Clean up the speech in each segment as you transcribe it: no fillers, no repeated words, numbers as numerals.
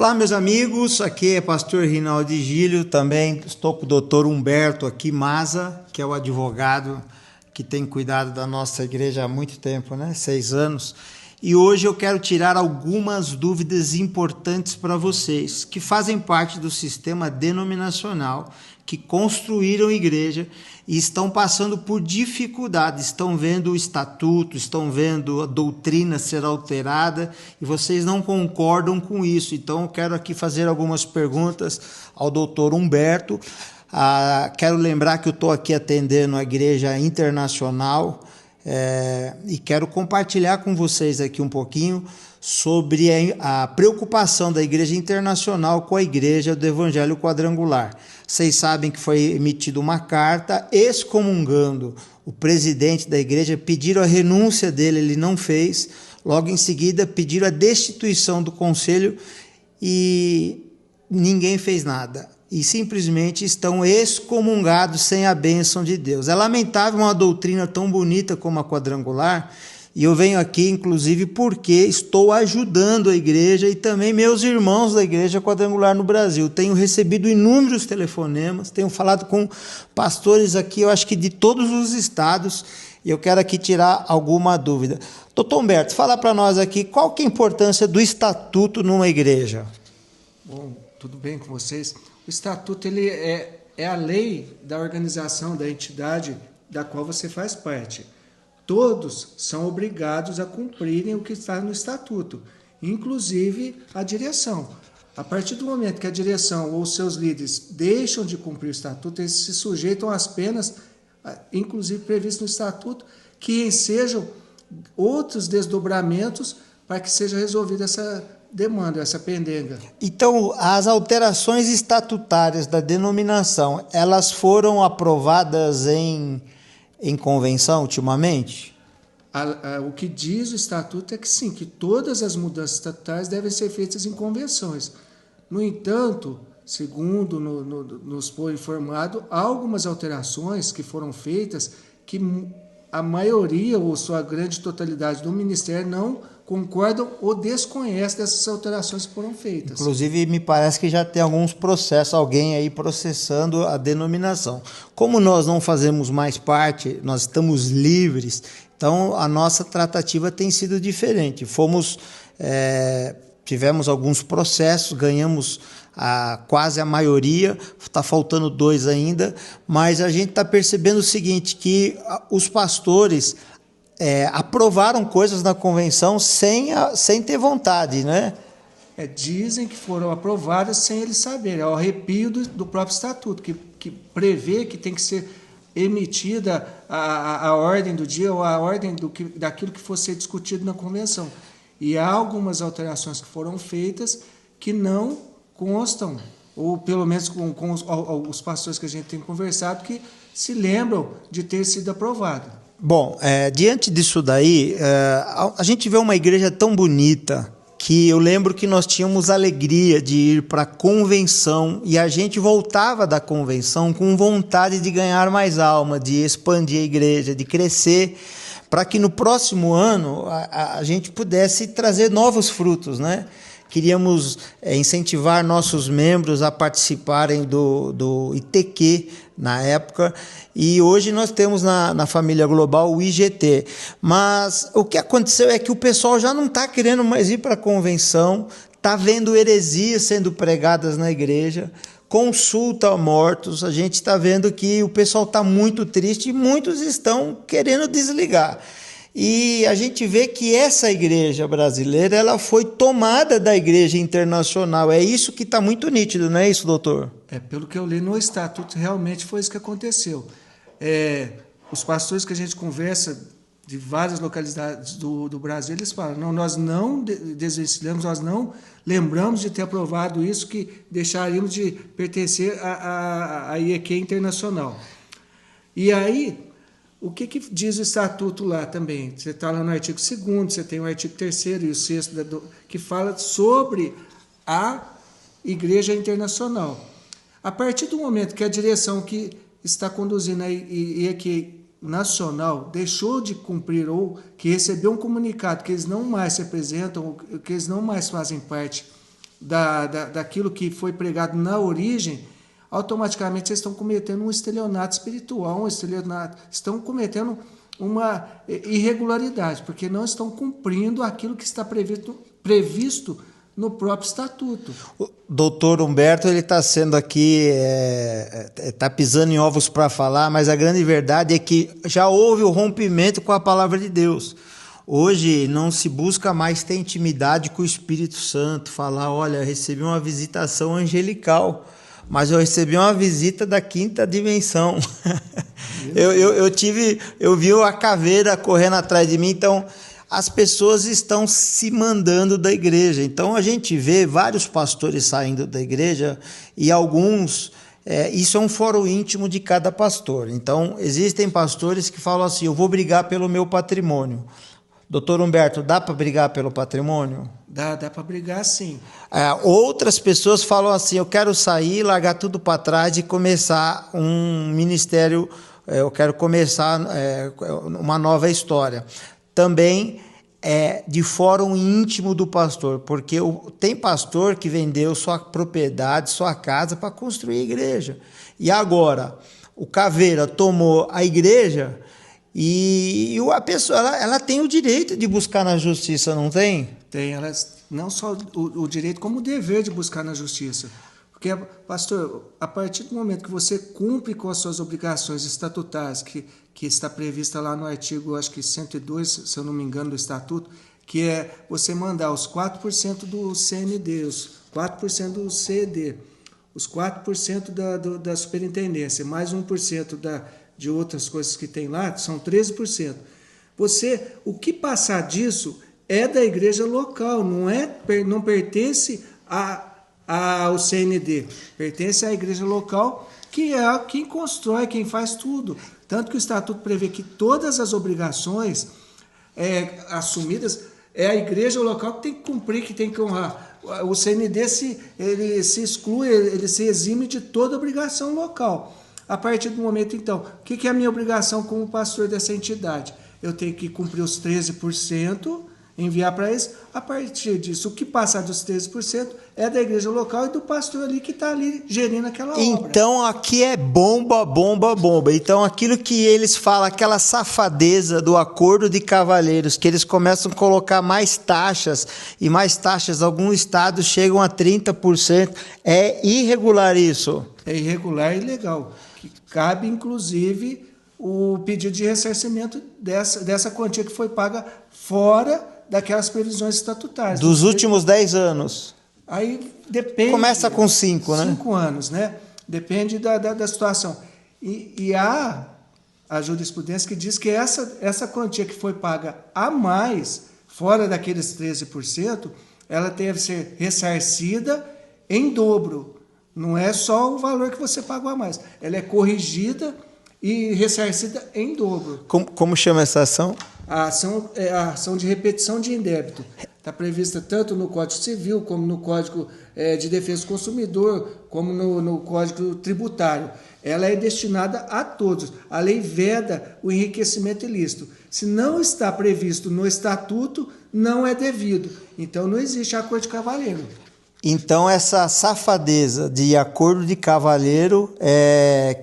Olá, meus amigos, aqui é pastor Rinaldo Gílio, também estou com o doutor Humberto aqui, Maza, que é o advogado que tem cuidado da nossa igreja há muito tempo, 6 anos. E hoje eu quero tirar algumas dúvidas importantes para vocês, que fazem parte do sistema denominacional, que construíram igreja e estão passando por dificuldades, estão vendo o estatuto, estão vendo a doutrina ser alterada e vocês não concordam com isso. Então eu quero aqui fazer algumas perguntas ao doutor Humberto. Quero lembrar que eu estou aqui atendendo a Igreja Internacional e quero compartilhar com vocês aqui um pouquinho sobre a preocupação da Igreja Internacional com a Igreja do Evangelho Quadrangular. Vocês sabem que foi emitida uma carta excomungando o presidente da igreja, pediram a renúncia dele, ele não fez, logo em seguida pediram a destituição do conselho e ninguém fez nada. E simplesmente estão excomungados sem a bênção de Deus. É lamentável uma doutrina tão bonita como a quadrangular, e eu venho aqui, inclusive, porque estou ajudando a igreja e também meus irmãos da igreja quadrangular no Brasil. Tenho recebido inúmeros telefonemas, tenho falado com pastores aqui, eu acho que de todos os estados, e eu quero aqui tirar alguma dúvida. Doutor Humberto, fala para nós aqui, qual que é a importância do estatuto numa igreja? Bom, tudo bem com vocês? O estatuto ele é a lei da organização, da entidade da qual você faz parte. Todos são obrigados a cumprirem o que está no estatuto, inclusive a direção. A partir do momento que a direção ou seus líderes deixam de cumprir o estatuto, eles se sujeitam às penas, inclusive previstas no estatuto, que ensejam outros desdobramentos para que seja resolvida essa demanda, essa pendenga. Então, as alterações estatutárias da denominação, elas foram aprovadas em convenção ultimamente? O que diz o estatuto é que sim, que todas as mudanças estatutárias devem ser feitas em convenções. No entanto, segundo nos foi informado, há algumas alterações que foram feitas que a maioria ou sua grande totalidade do ministério não concordam ou desconhecem dessas alterações que foram feitas. Inclusive, me parece que já tem alguns processos, alguém aí processando a denominação. Como nós não fazemos mais parte, nós estamos livres, então a nossa tratativa tem sido diferente. Tivemos alguns processos, ganhamos quase a maioria, está faltando 2 ainda, mas a gente está percebendo o seguinte, que os pastores aprovaram coisas na convenção sem ter vontade, né? Dizem que foram aprovadas sem eles saberem. É o arrepio do próprio estatuto, que prevê que tem que ser emitida a ordem do dia ou a ordem daquilo que fosse ser discutido na convenção. E há algumas alterações que foram feitas que não constam, ou pelo menos com os pastores que a gente tem conversado, que se lembram de ter sido aprovado. Bom, diante disso daí, a gente vê uma igreja tão bonita que eu lembro que nós tínhamos alegria de ir para a convenção e a gente voltava da convenção com vontade de ganhar mais alma, de expandir a igreja, de crescer, para que no próximo ano a gente pudesse trazer novos frutos, né? Queríamos incentivar nossos membros a participarem do ITQ na época, e hoje nós temos na família global o IGT. Mas o que aconteceu é que o pessoal já não está querendo mais ir para a convenção, está vendo heresias sendo pregadas na igreja, consulta a mortos, a gente está vendo que o pessoal está muito triste e muitos estão querendo desligar. E a gente vê que essa igreja brasileira ela foi tomada da igreja internacional. É isso que está muito nítido, não é isso, doutor? Pelo que eu li no estatuto, realmente foi isso que aconteceu. Os pastores que a gente conversa de várias localidades do Brasil, eles falam, não, nós não desvencilhamos, nós não lembramos de ter aprovado isso, que deixaríamos de pertencer à IEQ Internacional. E aí, o que diz o estatuto lá também? Você está lá no artigo 2º, você tem o artigo 3º e o 6º, que fala sobre a Igreja Internacional. A partir do momento que a direção que está conduzindo a IEQ Nacional deixou de cumprir ou que recebeu um comunicado que eles não mais se representam, ou que eles não mais fazem parte daquilo que foi pregado na origem, automaticamente vocês estão cometendo um estelionato espiritual, estão cometendo uma irregularidade, porque não estão cumprindo aquilo que está previsto no próprio estatuto. O doutor Humberto, ele está sendo aqui, está pisando em ovos para falar, mas a grande verdade é que já houve o rompimento com a palavra de Deus. Hoje não se busca mais ter intimidade com o Espírito Santo, falar, olha, eu recebi uma visitação angelical, mas eu recebi uma visita da quinta dimensão. eu vi a caveira correndo atrás de mim, então as pessoas estão se mandando da igreja. Então a gente vê vários pastores saindo da igreja e alguns, isso é um fórum íntimo de cada pastor. Então existem pastores que falam assim, eu vou brigar pelo meu patrimônio. Doutor Humberto, dá para brigar pelo patrimônio? Dá para brigar, sim. Outras pessoas falam assim, eu quero sair, largar tudo para trás e começar um ministério, eu quero começar uma nova história. Também de fórum íntimo do pastor, porque tem pastor que vendeu sua propriedade, sua casa para construir a igreja. E agora, o Caveira tomou a igreja e a pessoa ela tem o direito de buscar na justiça, não tem? Tem, ela não só o direito, como o dever de buscar na justiça. Porque, pastor, a partir do momento que você cumpre com as suas obrigações estatutárias, que está prevista lá no artigo, acho que 102, se eu não me engano, do Estatuto, que é você mandar os 4% do CND, os 4% do CED, os 4% da superintendência, mais 1% de outras coisas que tem lá, são 13%. O que passar disso é da igreja local, não pertence ao CND, pertence à igreja local, que é quem constrói, quem faz tudo. Tanto que o Estatuto prevê que todas as obrigações assumidas é a igreja local que tem que cumprir, que tem que honrar. O CND ele se exclui, ele se exime de toda obrigação local. A partir do momento, então, o que é a minha obrigação como pastor dessa entidade? Eu tenho que cumprir os 13%, enviar para eles. A partir disso, o que passar dos 13% é da igreja local e do pastor ali que está ali gerindo aquela obra. Então, aqui é bomba, bomba, bomba. Então, aquilo que eles falam, aquela safadeza do acordo de cavalheiros, que eles começam a colocar mais taxas, e mais taxas, alguns estados chegam a 30%, é irregular isso? É irregular e ilegal. Que cabe, inclusive, o pedido de ressarcimento dessa quantia que foi paga fora daquelas previsões estatutárias. Dos últimos 10 anos. Aí depende. Começa com 5, né? 5 anos, né? Depende da situação. E há a jurisprudência que diz que essa quantia que foi paga a mais, fora daqueles 13%, ela deve ser ressarcida em dobro. Não é só o valor que você pagou a mais. Ela é corrigida e ressarcida em dobro. Como chama essa ação? A ação é a ação de repetição de indébito. Está prevista tanto no Código Civil, como no Código de Defesa do Consumidor, como no Código Tributário. Ela é destinada a todos. A lei veda o enriquecimento ilícito. Se não está previsto no Estatuto, não é devido. Então, não existe acordo de cavalheiro. Então, essa safadeza de acordo de cavalheiro,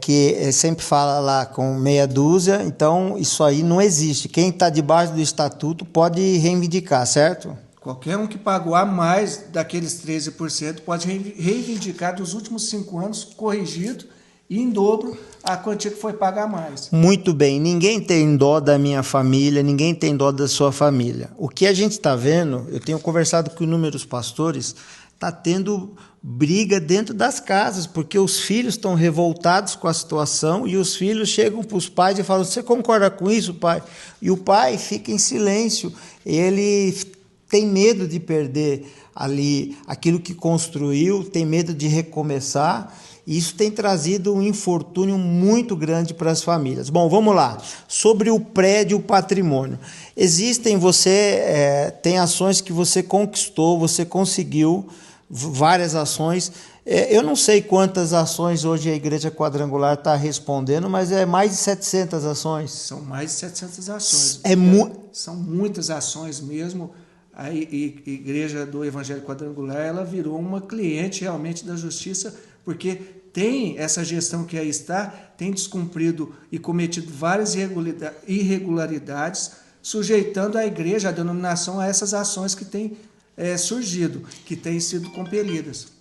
que sempre fala lá com meia dúzia, então isso aí não existe. Quem está debaixo do estatuto pode reivindicar, certo? Qualquer um que pagou a mais daqueles 13% pode reivindicar dos últimos 5 anos, corrigido, e em dobro a quantia que foi paga a mais. Muito bem, ninguém tem dó da minha família, ninguém tem dó da sua família. O que a gente está vendo, eu tenho conversado com inúmeros pastores, está tendo briga dentro das casas, porque os filhos estão revoltados com a situação e os filhos chegam para os pais e falam, você concorda com isso, pai? E o pai fica em silêncio, ele tem medo de perder ali aquilo que construiu, tem medo de recomeçar, e isso tem trazido um infortúnio muito grande para as famílias. Bom, vamos lá. Sobre o prédio patrimônio. Tem ações que você conquistou, você conseguiu, várias ações. Eu não sei quantas ações hoje a Igreja Quadrangular está respondendo, mas é mais de 700 ações. São mais de 700 ações. São muitas ações mesmo. a Igreja do Evangelho Quadrangular, ela virou uma cliente realmente da justiça, porque tem essa gestão que aí está, tem descumprido e cometido várias irregularidades, sujeitando a igreja, a denominação, a essas ações que têm surgido, que têm sido compelidas.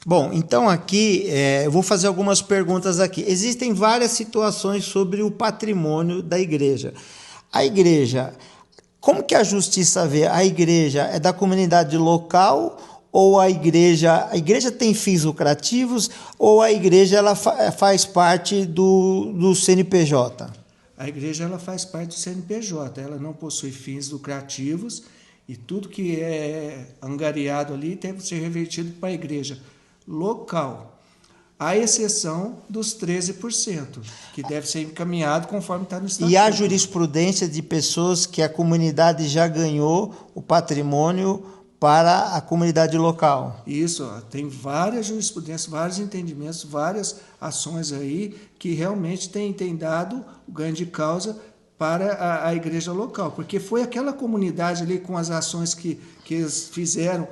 Bom, então aqui eu vou fazer algumas perguntas aqui. Existem várias situações sobre o patrimônio da igreja. A igreja, como que a justiça vê? A igreja é da comunidade local ou a igreja tem fins lucrativos ou a igreja ela faz parte do CNPJ? A igreja ela faz parte do CNPJ, ela não possui fins lucrativos e tudo que é angariado ali tem que ser revertido para a igreja local, à exceção dos 13%, que deve ser encaminhado conforme está no estatuto. E há jurisprudência de pessoas que a comunidade já ganhou o patrimônio para a comunidade local. Isso, tem várias jurisprudências, vários entendimentos, várias ações aí que realmente têm dado o ganho de causa para a igreja local, porque foi aquela comunidade ali com as ações que eles fizeram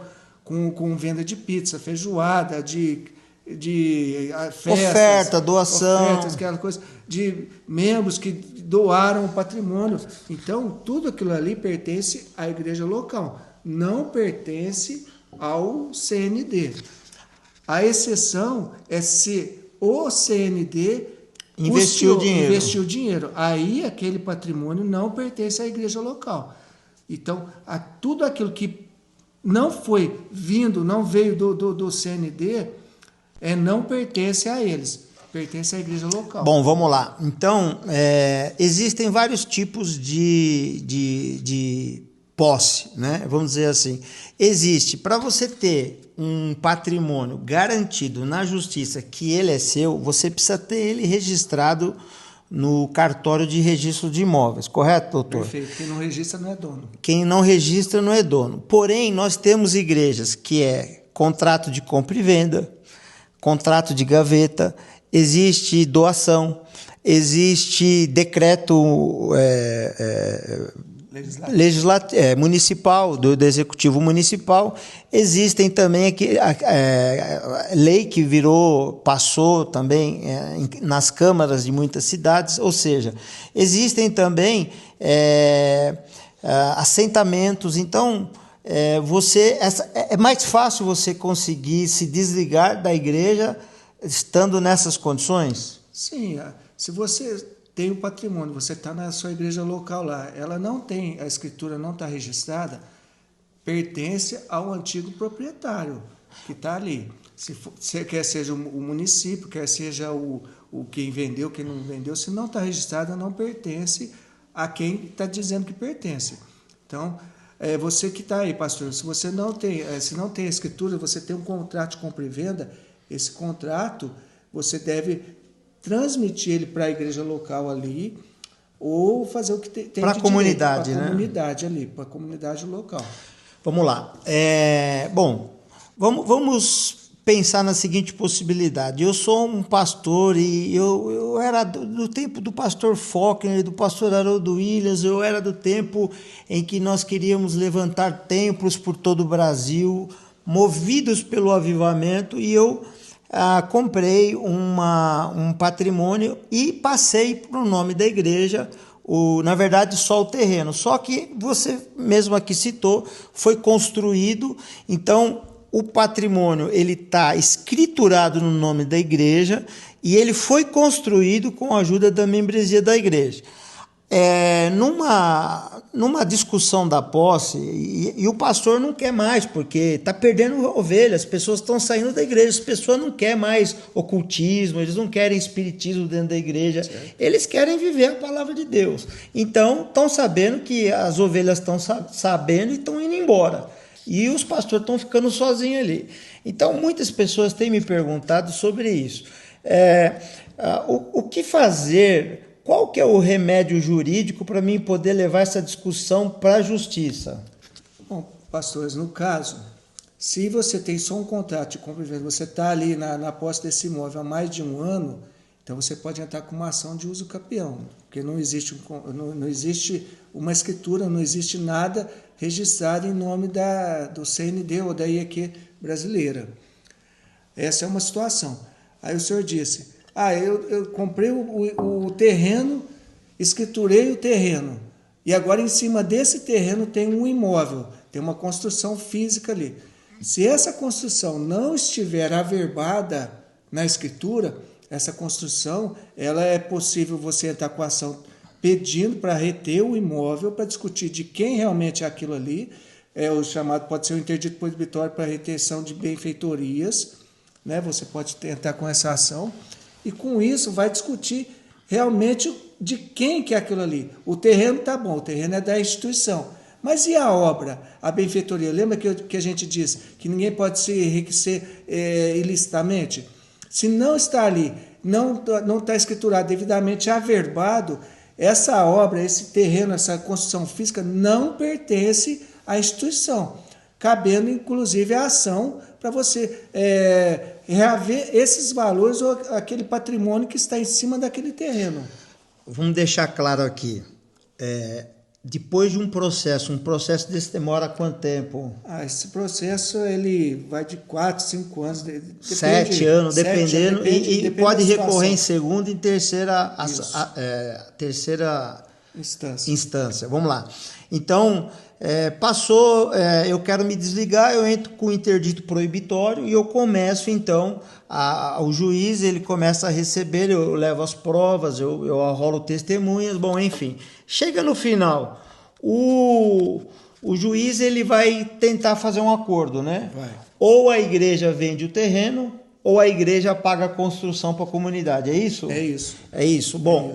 com venda de pizza, feijoada, de festas, oferta, doação, ofertas, aquela coisa, de membros que doaram o patrimônio. Então, tudo aquilo ali pertence à igreja local, não pertence ao CND. A exceção é se o CND investiu dinheiro. Aí aquele patrimônio não pertence à igreja local. Então, tudo aquilo que não veio do CND, não pertence a eles, pertence à igreja local. Bom, vamos lá. Então, existem vários tipos de posse, né? Vamos dizer assim. Existe, para você ter um patrimônio garantido na justiça que ele é seu, você precisa ter ele registrado no cartório de registro de imóveis, correto, doutor? Perfeito. Quem não registra não é dono. Quem não registra não é dono. Porém, nós temos igrejas que é contrato de compra e venda, contrato de gaveta, existe doação, existe decreto municipal, do executivo municipal. Existem também lei que passou também nas câmaras de muitas cidades, ou seja, existem também assentamentos. Então, é mais fácil você conseguir se desligar da igreja estando nessas condições? Sim, se você tem o patrimônio, você está na sua igreja local lá, ela não tem, a escritura não está registrada, pertence ao antigo proprietário que está ali. Quer seja o município, quer seja o quem vendeu, quem não vendeu, se não está registrada, não pertence a quem está dizendo que pertence. Então, você que está aí, pastor, se você não tem, se não tem a escritura, você tem um contrato de compra e venda, esse contrato você deve transmitir ele para a igreja local ali, ou fazer o que tem para a comunidade, né? Para a comunidade ali, para a comunidade local. Vamos lá. Bom, vamos pensar na seguinte possibilidade. Eu sou um pastor e eu era do tempo do pastor Faulkner, do pastor Haroldo Williams, eu era do tempo em que nós queríamos levantar templos por todo o Brasil, movidos pelo avivamento, e eu comprei um patrimônio e passei para o nome da igreja, na verdade só o terreno, só que você mesmo aqui citou, foi construído. Então o patrimônio ele está escriturado no nome da igreja e ele foi construído com a ajuda da membresia da igreja. Numa discussão da posse, e o pastor não quer mais, porque está perdendo ovelhas, as pessoas estão saindo da igreja, as pessoas não querem mais ocultismo, eles não querem espiritismo dentro da igreja, certo. Eles querem viver a palavra de Deus. Então, estão sabendo que as ovelhas estão sabendo e estão indo embora. E os pastores estão ficando sozinhos ali. Então, muitas pessoas têm me perguntado sobre isso. O que fazer? Qual que é o remédio jurídico para mim poder levar essa discussão para a justiça? Bom, pastores, no caso, se você tem só um contrato de compra e venda, você está ali na posse desse imóvel há mais de um ano, Então você pode entrar com uma ação de uso capião, porque não existe uma escritura, não existe nada registrado em nome do CND ou da IEQ brasileira. Essa é uma situação. Aí o senhor disse, eu comprei o terreno, escriturei o terreno, e agora em cima desse terreno tem um imóvel, tem uma construção física ali. Se essa construção não estiver averbada na escritura, essa construção, ela é possível você entrar com a ação pedindo para reter o imóvel, para discutir de quem realmente é aquilo ali, o chamado pode ser um interdito proibitório para retenção de benfeitorias, né? Você pode tentar com essa ação, e com isso vai discutir realmente de quem que é aquilo ali. O terreno está bom, o terreno é da instituição, mas e a obra, a benfeitoria? Lembra que a gente disse que ninguém pode se enriquecer ilicitamente? Se não está ali, não está escriturado, devidamente averbado, essa obra, esse terreno, essa construção física não pertence à instituição, cabendo inclusive a ação para você reaver esses valores ou aquele patrimônio que está em cima daquele terreno. Vamos deixar claro aqui, depois de um processo desse demora quanto tempo? Esse processo ele vai de 4, 5 anos. 7 anos, dependendo, depende pode recorrer em segunda e em terceira instância. Vamos lá. Então, passou, eu quero me desligar, eu entro com o interdito proibitório e eu começo, então, o juiz ele começa a receber, eu levo as provas, eu arrolo testemunhas, bom, enfim. Chega no final, o juiz ele vai tentar fazer um acordo, né? Vai. Ou a igreja vende o terreno, ou a igreja paga a construção para a comunidade, é isso? É isso. É isso. Bom,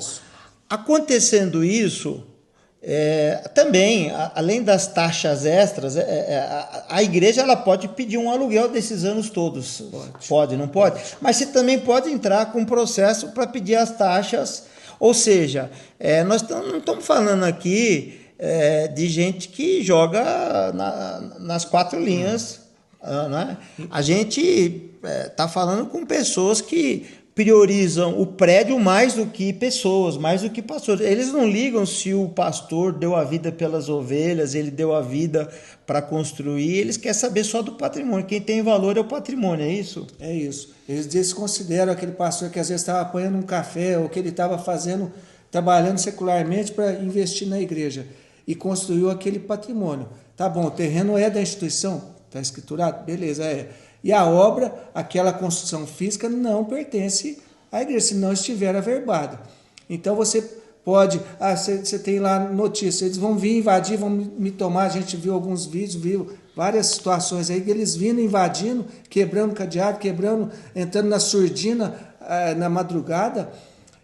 acontecendo isso, também, além das taxas extras, a igreja ela pode pedir um aluguel desses anos todos. Pode, não pode? Mas você também pode entrar com um processo para pedir as taxas. Ou seja, nós não estamos falando aqui de gente que joga nas 4 linhas. Né? A gente está falando com pessoas que priorizam o prédio mais do que pessoas, mais do que pastores. Eles não ligam se o pastor deu a vida pelas ovelhas, ele deu a vida para construir, eles querem saber só do patrimônio. Quem tem valor é o patrimônio, é isso? É isso. Eles desconsideram aquele pastor que às vezes estava apanhando um café ou que ele estava trabalhando secularmente para investir na igreja e construiu aquele patrimônio. Tá bom, o terreno é da instituição, está escriturado? Beleza, E a obra, aquela construção física, não pertence à igreja, se não estiver averbada. Então você pode, você tem lá notícia, eles vão vir invadir, vão me tomar, a gente viu alguns vídeos, viu várias situações aí, que eles vindo invadindo, quebrando cadeado, entrando na surdina na madrugada.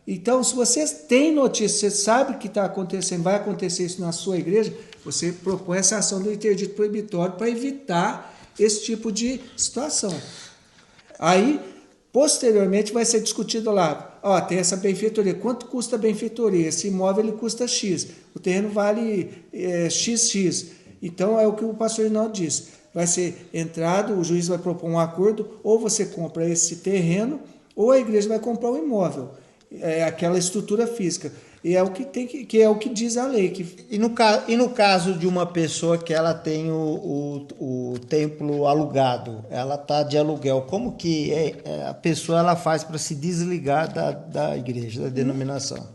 Então, se você tem notícia, você sabe que está acontecendo, vai acontecer isso na sua igreja, você propõe essa ação do interdito proibitório para evitar esse tipo de situação. Aí, posteriormente, vai ser discutido lá, tem essa benfeitoria, quanto custa a benfeitoria? Esse imóvel ele custa X, o terreno vale XX. Então, é o que o pastor Rinaldo disse, vai ser entrado, o juiz vai propor um acordo, ou você compra esse terreno, ou a igreja vai comprar o imóvel, aquela estrutura física. E é o que é o que diz a lei. E no caso de uma pessoa que ela tem o templo alugado, ela está de aluguel, como que a pessoa ela faz para se desligar da igreja, da denominação?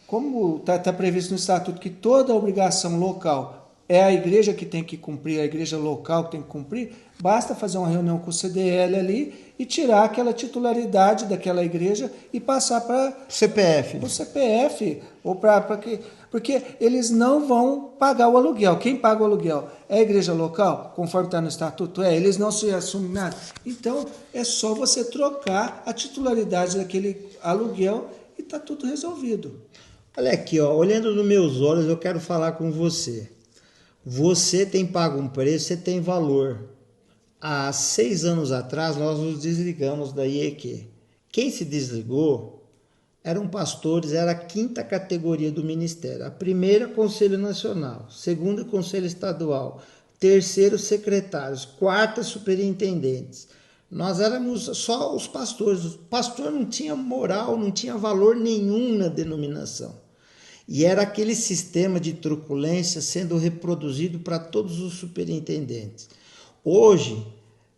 Como está previsto no estatuto que toda obrigação local é a igreja que tem que cumprir, a igreja local que tem que cumprir, basta fazer uma reunião com o CDL ali e tirar aquela titularidade daquela igreja e passar para o CPF, ou porque eles não vão pagar o aluguel. Quem paga o aluguel é a igreja local, conforme está no estatuto, eles não se assumem nada. Então, é só você trocar a titularidade daquele aluguel e está tudo resolvido. Olha aqui, olhando nos meus olhos, eu quero falar com você. Você tem pago um preço, você tem valor. Há 6 anos atrás, nós nos desligamos da IEQ. Quem se desligou eram pastores, era a 5ª categoria do ministério. A primeira, Conselho Nacional. Segunda, Conselho Estadual. Terceiro, secretários. Quarta, superintendentes. Nós éramos só os pastores. O pastor não tinha moral, não tinha valor nenhum na denominação. E era aquele sistema de truculência sendo reproduzido para todos os superintendentes. Hoje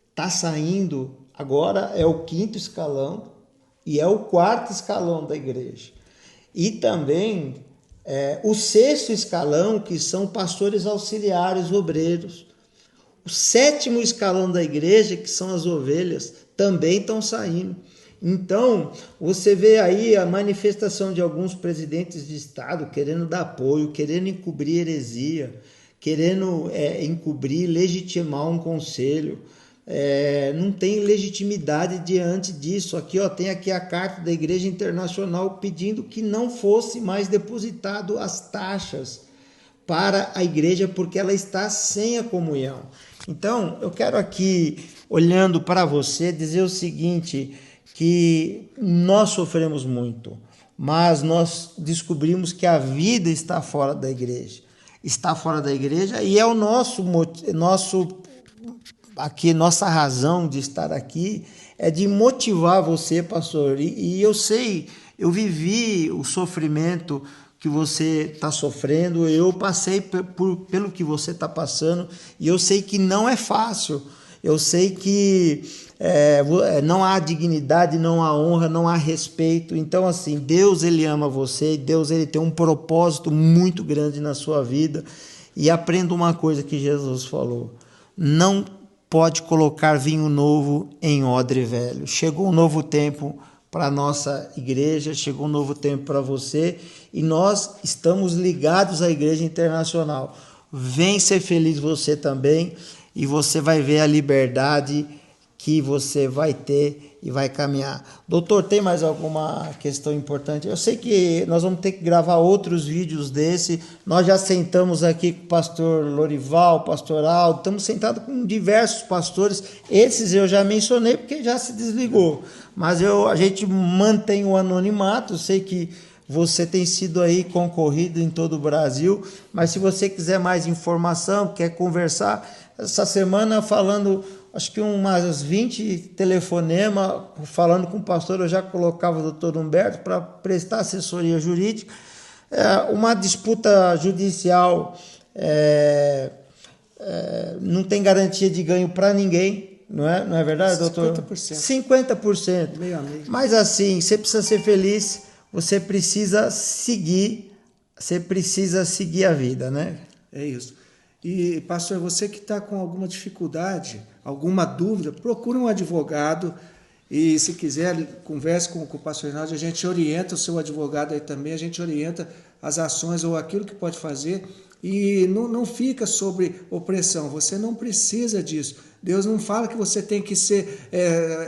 está saindo, agora é o 5º escalão e é o 4º escalão da igreja. E também o 6º escalão, que são pastores auxiliares, obreiros. O 7º escalão da igreja, que são as ovelhas, também estão saindo. Então, você vê aí a manifestação de alguns presidentes de Estado querendo dar apoio, querendo encobrir heresia, querendo encobrir, legitimar um conselho. Não tem legitimidade diante disso. Aqui, tem aqui a carta da Igreja Internacional pedindo que não fosse mais depositado as taxas para a igreja, porque ela está sem a comunhão. Então, eu quero aqui, olhando para você, dizer o seguinte, que nós sofremos muito, mas nós descobrimos que a vida está fora da igreja. Está fora da igreja e é o nossa razão de estar aqui é de motivar você, pastor. E eu sei, eu vivi o sofrimento que você está sofrendo, eu passei pelo que você está passando, e eu sei que não é fácil, eu sei que não há dignidade, não há honra, não há respeito. Então, assim, Deus, Ele ama você, Deus, Ele tem um propósito muito grande na sua vida, e aprenda uma coisa que Jesus falou: não pode colocar vinho novo em odre velho. Chegou um novo tempo para a nossa igreja, chegou um novo tempo para você, e nós estamos ligados à Igreja Internacional. Vem ser feliz você também, e você vai ver a liberdade que você vai ter e vai caminhar. Doutor, tem mais alguma questão importante? Eu sei que nós vamos ter que gravar outros vídeos desse. Nós já sentamos aqui com o pastor Lorival, o pastor Aldo, estamos sentados com diversos pastores. Esses eu já mencionei porque já se desligou. Mas a gente mantém o anonimato. Eu sei que você tem sido aí concorrido em todo o Brasil, mas se você quiser mais informação, quer conversar, essa semana falando, acho que umas 20 telefonemas, falando com o pastor, eu já colocava o doutor Humberto para prestar assessoria jurídica. Uma disputa judicial não tem garantia de ganho para ninguém, não é verdade, doutor? 50%. 50%. Meio a meio. Mas assim, você precisa ser feliz, você precisa seguir a vida, né? É isso. E, pastor, você que está com alguma dificuldade, alguma dúvida, procure um advogado e, se quiser, converse com o pastor Reinaldo, a gente orienta o seu advogado aí também, a gente orienta as ações ou aquilo que pode fazer, e não fica sobre opressão, você não precisa disso. Deus não fala que você tem que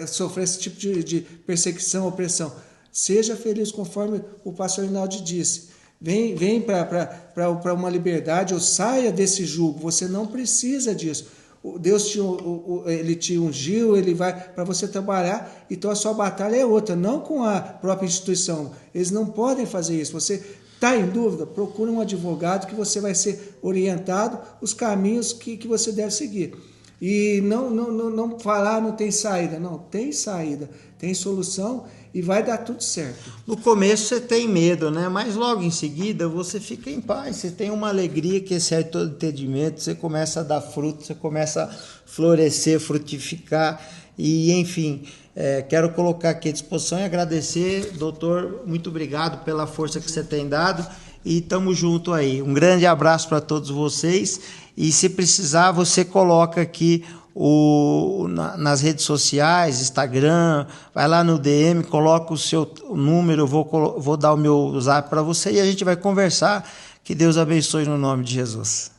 sofrer esse tipo de perseguição, opressão. Seja feliz, conforme o pastor Reinaldo disse. Vem para uma liberdade, ou saia desse jugo. Você não precisa disso. Deus ele te ungiu, ele vai para você trabalhar, então a sua batalha é outra, não com a própria instituição. Eles não podem fazer isso. Você está em dúvida? Procure um advogado que você vai ser orientado os caminhos que você deve seguir. E não falar não tem saída. Não, tem saída, tem solução e vai dar tudo certo. No começo você tem medo, né? Mas logo em seguida você fica em paz, você tem uma alegria que excede todo entendimento, você começa a dar fruto, você começa a florescer, frutificar e, enfim, quero colocar aqui à disposição e agradecer, doutor, muito obrigado pela força que você tem dado e estamos juntos aí. Um grande abraço para todos vocês e, se precisar, você coloca aqui nas redes sociais, Instagram, vai lá no DM, coloca o seu número, eu vou dar o meu zap para você e a gente vai conversar. Que Deus abençoe no nome de Jesus.